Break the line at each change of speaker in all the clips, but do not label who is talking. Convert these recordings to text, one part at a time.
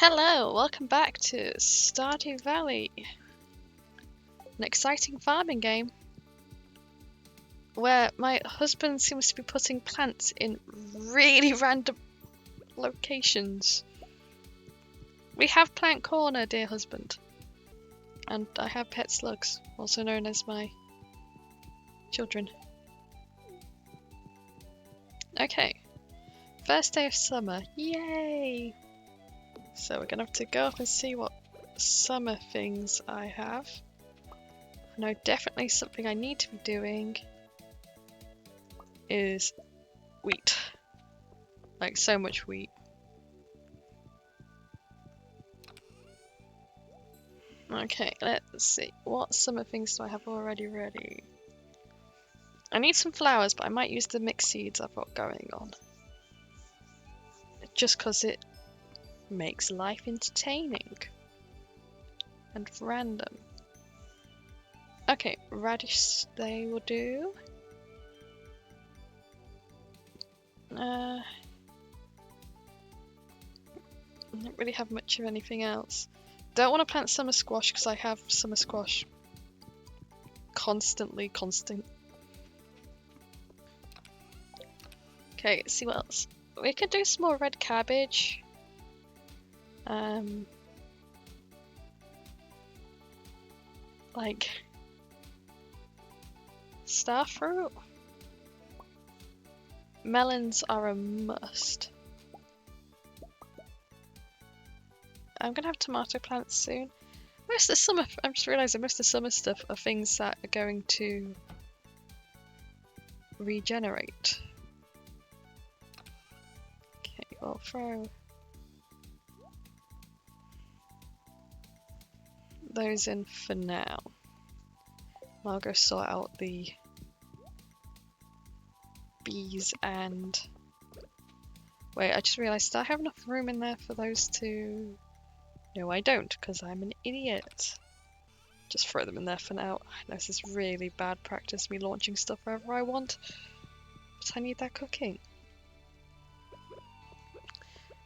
Hello, welcome back to Stardew Valley, an exciting farming game where my husband seems to be putting plants in really random locations. We have plant corner, dear husband, and I have pet slugs, also known as my children. Okay, first day of summer, yay! So we're gonna have to go up and see what summer things I have. I know definitely something I need to be doing is wheat. Like so much wheat. Okay, let's see. What summer things do I have already ready? I need some flowers, but I might use the mixed seeds I've got going on. Just because it makes life entertaining. And random. Okay, radish they will do. I don't really have much of anything else. Don't want to plant summer squash because I have summer squash constant. Okay, let's see what else. We could do some more red cabbage. Like star fruit. Melons are a must. I'm gonna have tomato plants soon. Most of the summer, I'm just realising most of the summer stuff are things that are going to regenerate. Okay, we'll throw those in for now. I'll go sort out the bees and... Wait, I just realised, do I have enough room in there for those to... No, I don't, because I'm an idiot. Just throw them in there for now. I know this is really bad practice, me launching stuff wherever I want. But I need that cooking.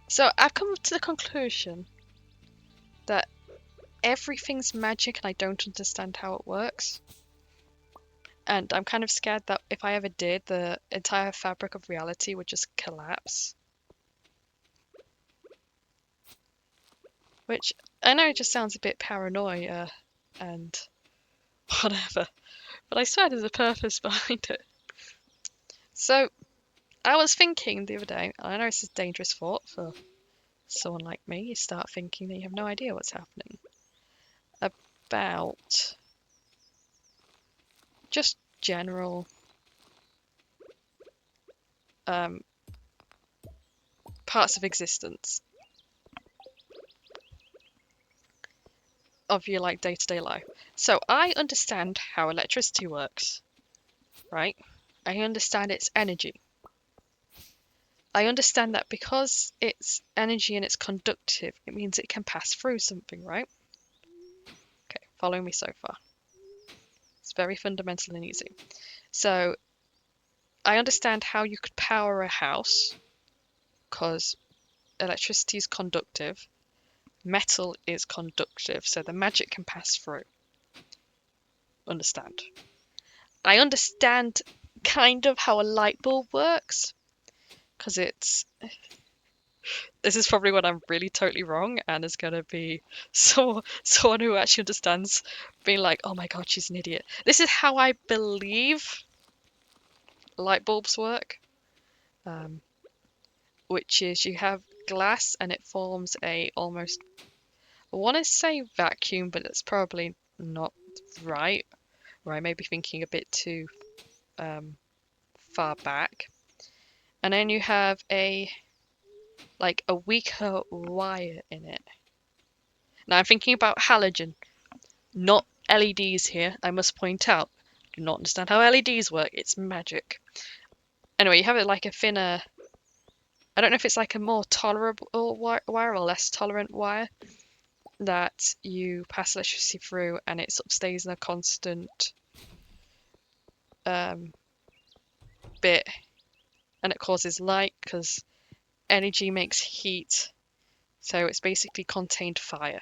So I've come to the conclusion that everything's magic and I don't understand how it works. And I'm kind of scared that if I ever did, the entire fabric of reality would just collapse. Which I know just sounds a bit paranoia and whatever, but I swear there's a purpose behind it. So I was thinking the other day, and I know this is a dangerous thought for someone like me, you start thinking that you have no idea what's happening, about just general parts of existence of your like day-to-day life. So I understand how electricity works, right? I understand its energy. I understand that because it's energy and it's conductive, it means it can pass through something, right? Okay, follow me so far. It's very fundamental and easy. So I understand how you could power a house because electricity is conductive, metal is conductive, so the magic can pass through. Understand. I understand kind of how a light bulb works because it's... This is probably when I'm really totally wrong and is going to be someone who actually understands being like, oh my god, she's an idiot. This is how I believe light bulbs work. Which is you have glass and it forms a almost... I want to say vacuum, but it's probably not right. Or I may be thinking a bit too far back. And then you have a weaker wire in it. Now I'm thinking about halogen, not LEDs here, I must point out. I do not understand how LEDs work, it's magic. Anyway, you have it like a thinner... I don't know if it's like a more tolerable wire or less tolerant wire that you pass electricity through and it sort of stays in a constant bit, and it causes light because energy makes heat. So it's basically contained fire.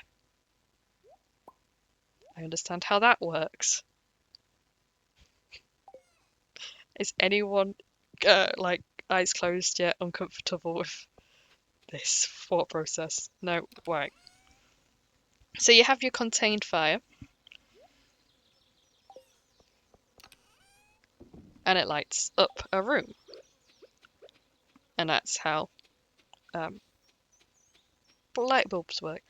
I understand how that works. Is anyone, like, eyes closed yet uncomfortable with this thought process? No? Right. So you have your contained fire. And it lights up a room. And that's how light bulbs work.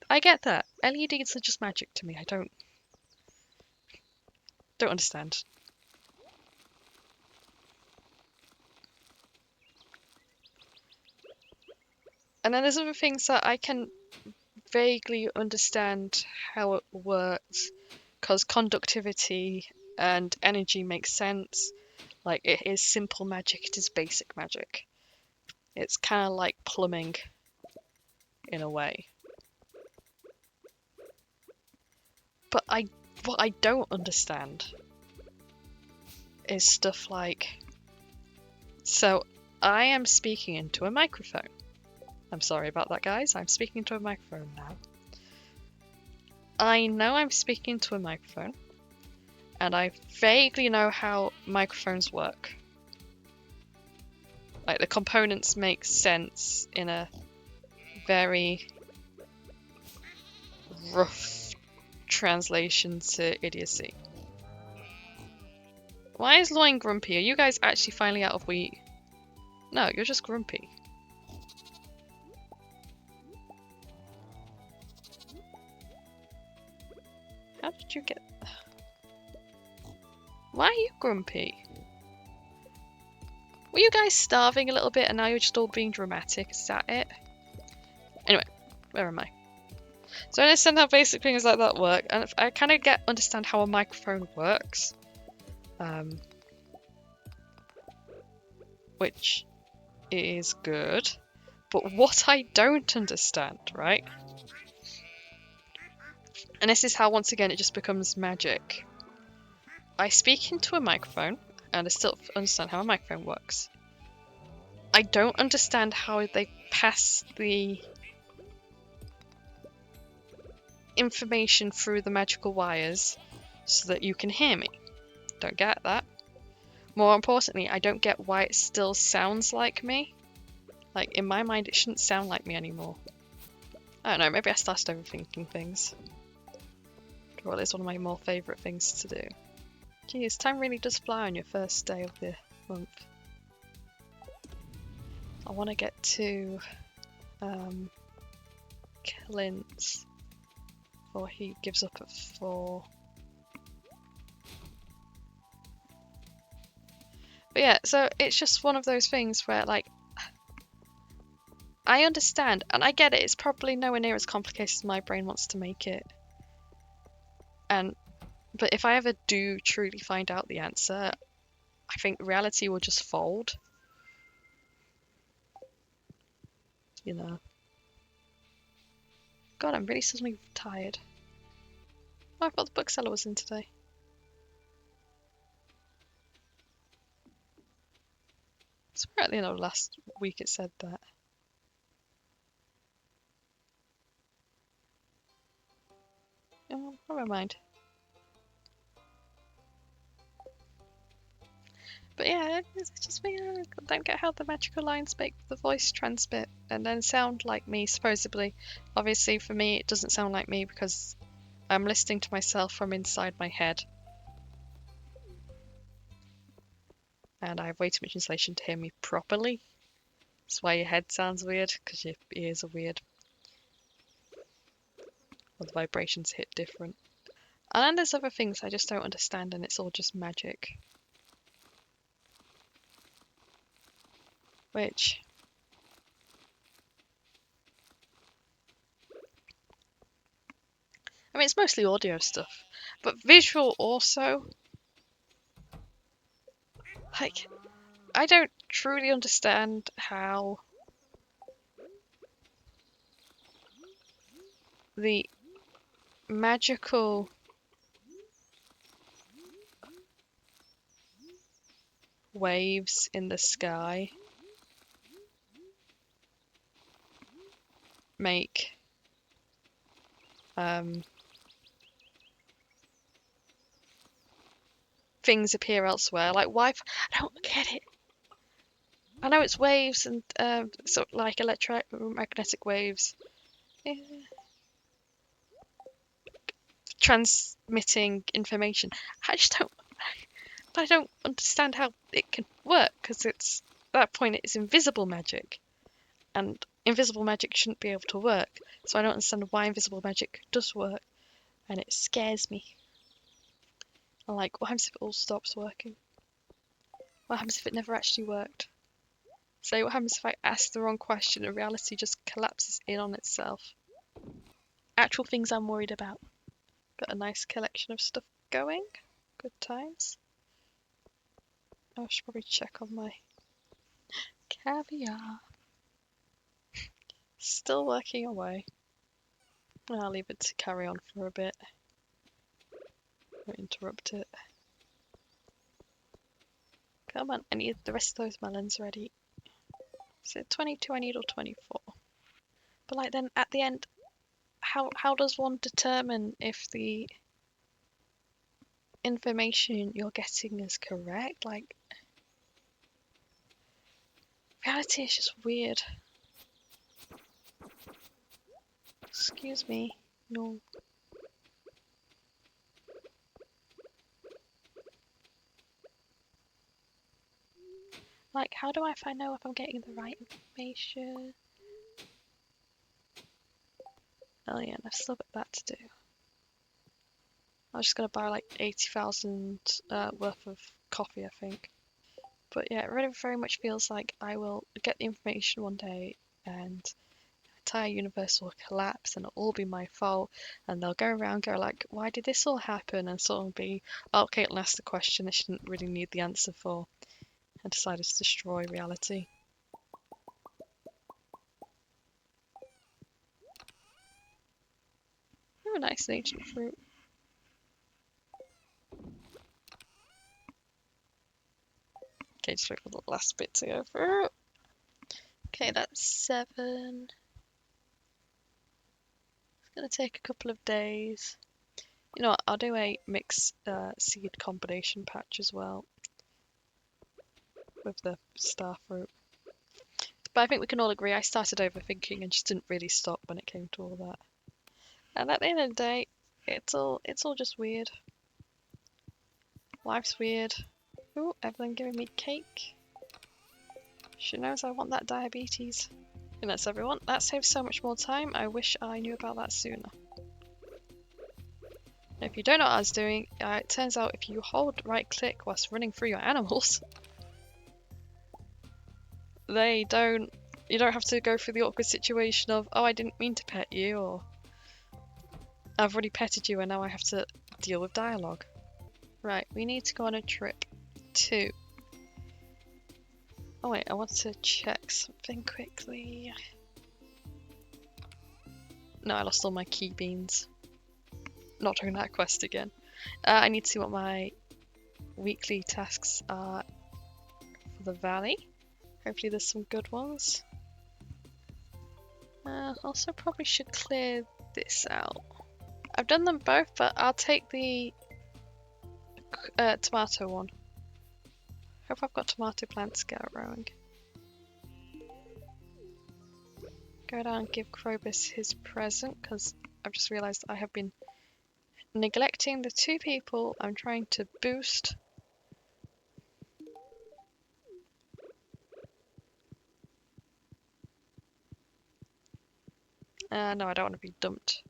I get that. LEDs are just magic to me. I don't understand. And then there's other things that I can vaguely understand how it works, because conductivity and energy makes sense. Like, it is simple magic, it is basic magic. It's kind of like plumbing in a way. But what I don't understand is stuff like, so I am speaking into a microphone. I'm sorry about that, guys. I'm speaking into a microphone now. I know I'm speaking to a microphone, and I vaguely know how microphones work. Like, the components make sense in a very rough translation to idiocy. Why is Loin grumpy? Are you guys actually finally out of wheat? No, you're just grumpy. How did you get... Why are you grumpy? Were you guys starving a little bit and now you're just all being dramatic? Is that it? Anyway, where am I? So I understand how basic things like that work, and I kind of understand how a microphone works. Which is good. But what I don't understand, right? And this is how, once again, it just becomes magic. I speak into a microphone, and I still understand how a microphone works. I don't understand how they pass the information through the magical wires so that you can hear me. Don't get that. More importantly, I don't get why it still sounds like me. Like, in my mind, it shouldn't sound like me anymore. I don't know, maybe I started overthinking things. Well, it's one of my more favourite things to do. Geez, time really does fly on your first day of the month. I want to get to Clint's before he gives up at 4. But yeah, so it's just one of those things where, like, I understand, and I get it, it's probably nowhere near as complicated as my brain wants to make it. But if I ever do truly find out the answer, I think reality will just fold. You know. God, I'm really suddenly tired. Oh, I thought the bookseller was in today. I swear at the end of last week it said that. Oh, never mind. But yeah, it's just me. I don't get how the magical lines make the voice transmit and then sound like me, supposedly. Obviously, for me, it doesn't sound like me because I'm listening to myself from inside my head. And I have way too much insulation to hear me properly. That's why your head sounds weird, because your ears are weird. Or the vibrations hit different. And then there's other things I just don't understand, and it's all just magic. Which... I mean, it's mostly audio stuff. But visual also... Like, I don't truly understand how the magical waves in the sky make things appear elsewhere, like Wi-Fi. I don't get it. I know it's waves and so like electromagnetic waves, eh, transmitting information. I just don't. I don't understand how it can work because it's at that point it's invisible magic, and invisible magic shouldn't be able to work. So I don't understand why invisible magic does work, and it scares me. I'm like, what happens if it all stops working? What happens if it never actually worked? So what happens if I ask the wrong question and reality just collapses in on itself? Actual things I'm worried about. Got a nice collection of stuff going. Good times. I should probably check on my caviar. Still working away. I'll leave it to carry on for a bit. Don't interrupt it. Come on, I need the rest of those melons ready. Is it 22 I need or 24? But like then at the end, how does one determine if the information you're getting is correct? Like, reality is just weird. Excuse me. No. Like, how do I know if I'm getting the right information? Oh yeah, and I've still got that to do. I was just gonna buy like 80,000 worth of coffee, I think. But yeah, it really very much feels like I will get the information one day and the entire universe will collapse and it'll all be my fault. And they'll go around go like, why did this all happen? And sort of be, oh, okay, it'll ask the question it shouldn't really need the answer for. And decided to destroy reality. Oh, nice ancient fruit. Okay, just wait for the last bit to go through. Okay, that's 7. It's gonna take a couple of days. You know what, I'll do a mixed seed combination patch as well with the star fruit. But I think we can all agree I started overthinking and just didn't really stop when it came to all that. And at the end of the day, it's all just weird. Life's weird. Ooh, Evelyn giving me cake. She knows I want that diabetes. And that's everyone. That saves so much more time. I wish I knew about that sooner. If you don't know what I was doing, it turns out if you hold right click whilst running through your animals, you don't have to go through the awkward situation of, oh, I didn't mean to pet you, or I've already petted you and now I have to deal with dialogue. Right, we need to go on a trip to... Oh wait, I want to check something quickly. No, I lost all my key beans. Not doing that quest again. I need to see what my weekly tasks are for the valley. Hopefully there's some good ones. Also probably should clear this out. I've done them both, but I'll take the tomato one. Hope I've got tomato plants growing. Go down and give Krobus his present, because I've just realised I have been neglecting the 2 people I'm trying to boost. No, I don't want to be dumped. I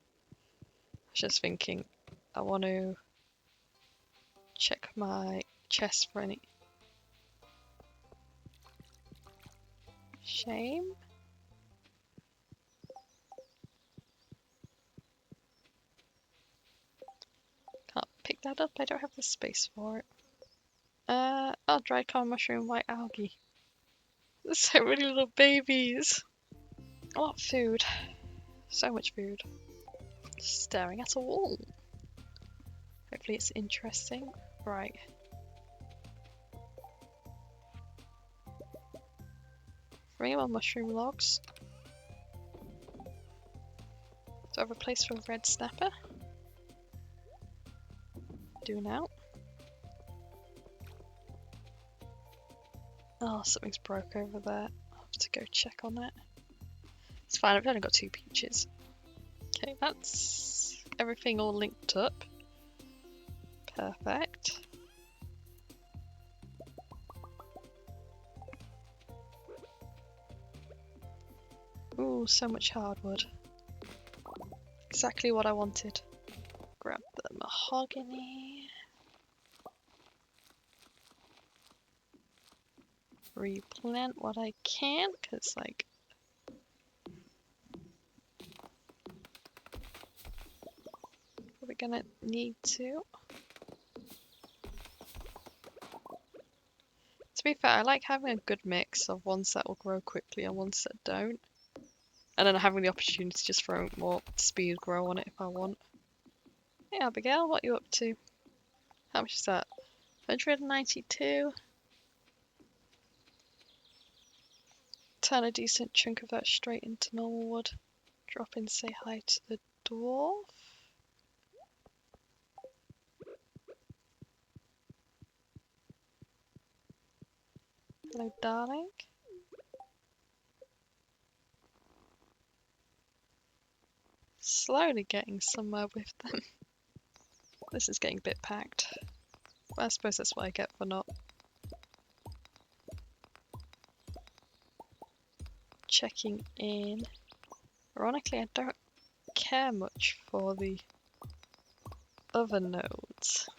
was just thinking, I want to check my chest for any shame. Can't pick that up, I don't have the space for it. Oh, dry corn mushroom, white algae. There's so many little babies. What food? So much food. Staring at a wall. Hopefully it's interesting. Right. 3 more mushroom logs. Do I have a place for a red snapper? Do now. Oh, something's broke over there. I'll have to go check on that. It's fine, I've only got 2 peaches. Okay, that's everything all linked up. Perfect. Ooh, so much hardwood. Exactly what I wanted. Grab the mahogany. Replant what I can, because, like, we're gonna need to. To be fair, I like having a good mix of ones that will grow quickly and ones that don't. And then having the opportunity to just throw more speed grow on it if I want. Hey Abigail, what are you up to? How much is that? 192. Turn a decent chunk of that straight into normal wood. Drop in, say hi to the dwarf. Hello, darling. Slowly getting somewhere with them. This is getting a bit packed. Well, I suppose that's what I get for not checking in. Ironically, I don't care much for the other nodes.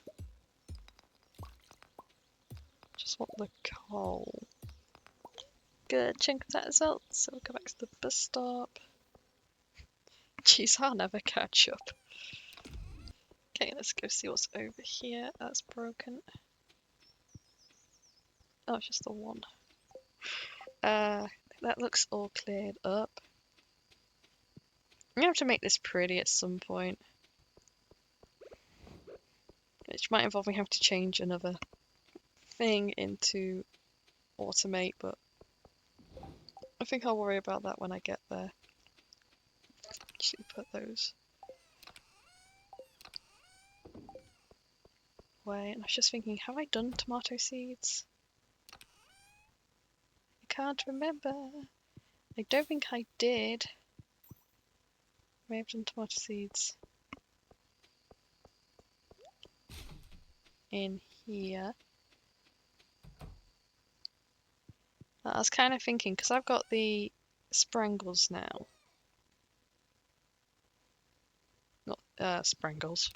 Just want the coal. Good chunk of that as well. So we'll go back to the bus stop. Jeez, I'll never catch up. Okay, let's go see what's over here. That's broken. Oh, it's just the one. That looks all cleared up. I'm gonna have to make this pretty at some point. Which might involve me having to change another thing into automate, but I think I'll worry about that when I get there. Actually put those away. And I was just thinking, have I done tomato seeds? I can't remember. I don't think I did. May have done tomato seeds in here. I was kind of thinking, because I've got the sprangles now. Not sprangles.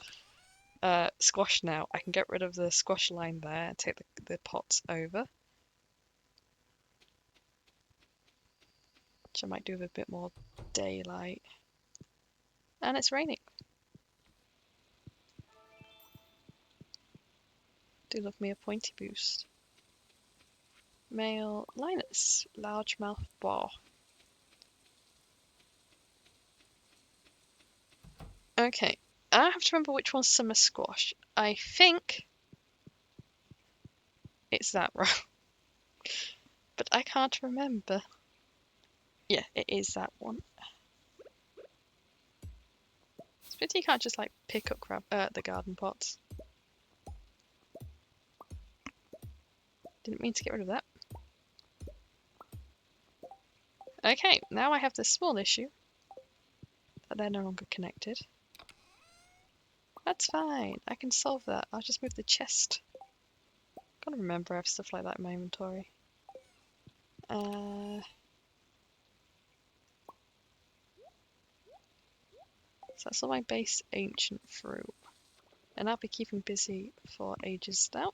Squash now. I can get rid of the squash line there and take the pots over. Which I might do with a bit more daylight. And it's raining. Do love me a pointy boost. Male Linus, largemouth boar. Okay, I have to remember which one's summer squash. I think it's that one, but I can't remember. Yeah, it is that one. It's a pity you can't just like pick up the garden pots. Didn't mean to get rid of that. Okay, now I have this small issue that they're no longer connected. That's fine. I can solve that. I'll just move the chest. Gotta remember I have stuff like that in my inventory. So that's all my base ancient fruit. And I'll be keeping busy for ages now.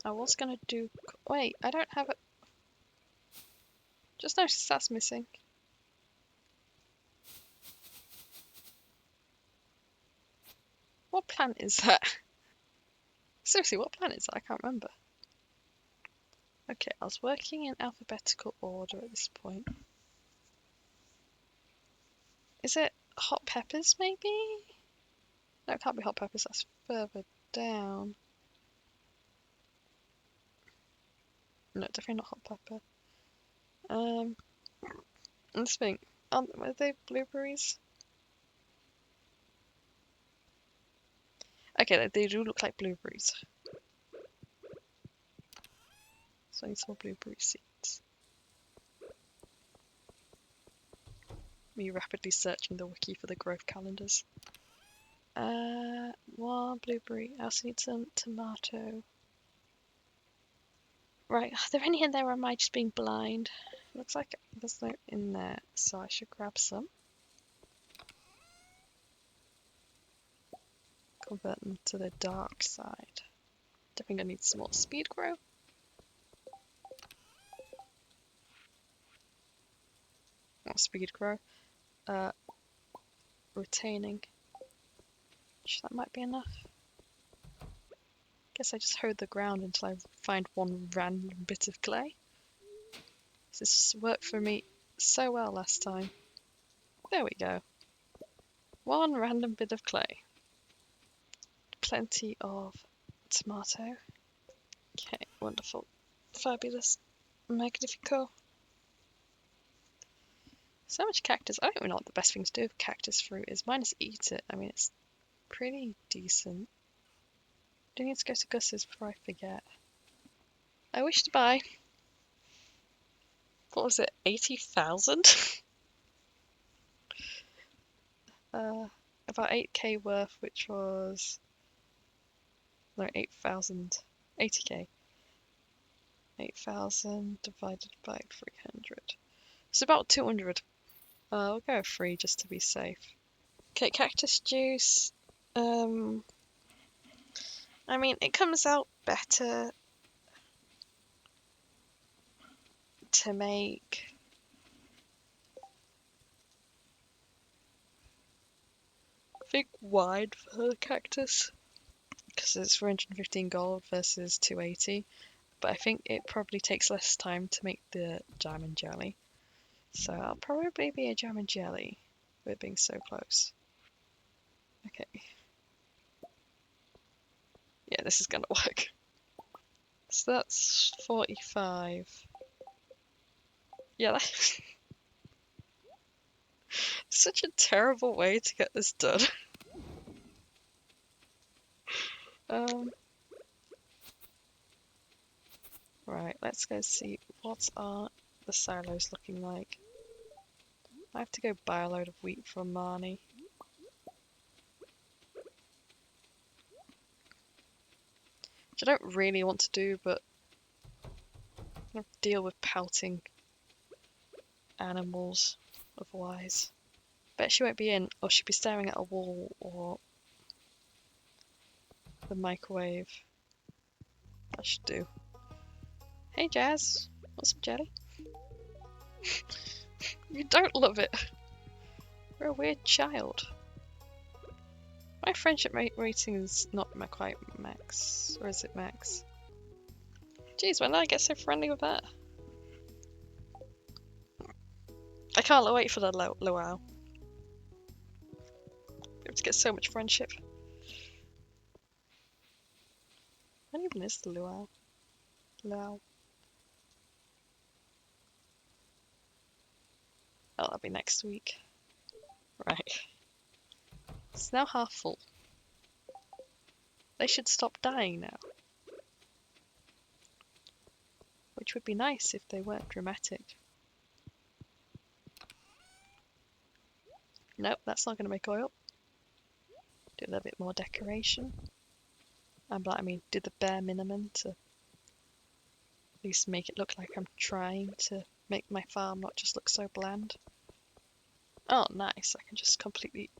I was gonna do... Wait, I don't have it. Just noticed that's missing. What plant is that? Seriously, what plant is that? I can't remember. Okay, I was working in alphabetical order at this point. Is it hot peppers, maybe? No, it can't be hot peppers, that's further down. No, definitely not hot pepper. Let's think. Were they blueberries? Okay, they do look like blueberries. So I need some blueberry seeds. Me rapidly searching the wiki for the growth calendars. One blueberry. I also need some tomato. Right, are there any in there or am I just being blind? Looks like there's no in there, so I should grab some. Convert them to the dark side. I think I need some more speed grow. Not speed grow. Retaining. That might be enough. Guess I just hoe the ground until I find one random bit of clay. This worked for me so well last time. There we go. One random bit of clay. Plenty of tomato. Okay, wonderful. Fabulous. Magnifico. So much cactus. I don't even know what the best thing to do with cactus fruit is. Mine is eat it. I mean, it's pretty decent. Do need to go to Gus's before I forget. I wish to buy. What was it? 80,000? About 8k worth, which was. No, 8,000. 80k. 8,000 divided by 300. It's about 200. We'll go with 3 just to be safe. Okay, cactus juice. I mean, it comes out better to make. I think wide for the cactus because it's 415 gold versus 280. But I think it probably takes less time to make the jam and jelly. So I'll probably be a jam and jelly with it being so close. Okay. Yeah, this is gonna work. So that's 45. Yeah, that's such a terrible way to get this done. Right, let's go see what are the silos looking like. I have to go buy a load of wheat from Marnie. Which I don't really want to do, but I'm gonna deal with pouting animals otherwise. Bet she won't be in, or she'll be staring at a wall or the microwave. I should do. Hey Jazz, want some jelly? You don't love it. You're a weird child. My friendship rating is not quite max, or is it max? Jeez, when did I get so friendly with that? I can't wait for the luau. We have to get so much friendship. When even is the luau? Luau. Oh, that'll be next week. Right. It's now half full. They should stop dying now. Which would be nice if they weren't dramatic. Nope, that's not going to make oil. Do a little bit more decoration. I mean, do the bare minimum to at least make it look like I'm trying to make my farm not just look so bland. Oh, nice. I can just completely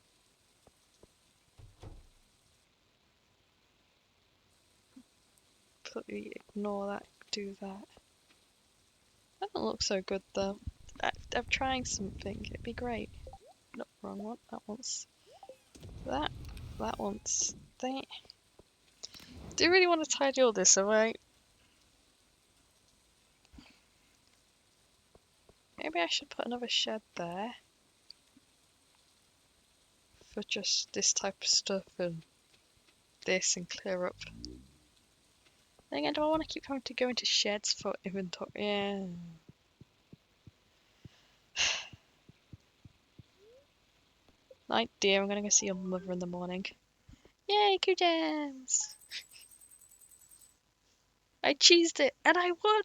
ignore that, do that. That doesn't look so good though. I'm trying something. It'd be great. No, wrong one. That wants that. That wants that. Do you really want to tidy all this away? Maybe I should put another shed there for just this type of stuff and this and clear up. Then again, do I want to keep having to go into sheds for inventory? Yeah. Night, dear. I'm gonna go see your mother in the morning. Yay, Q-Jams! I cheesed it and I won!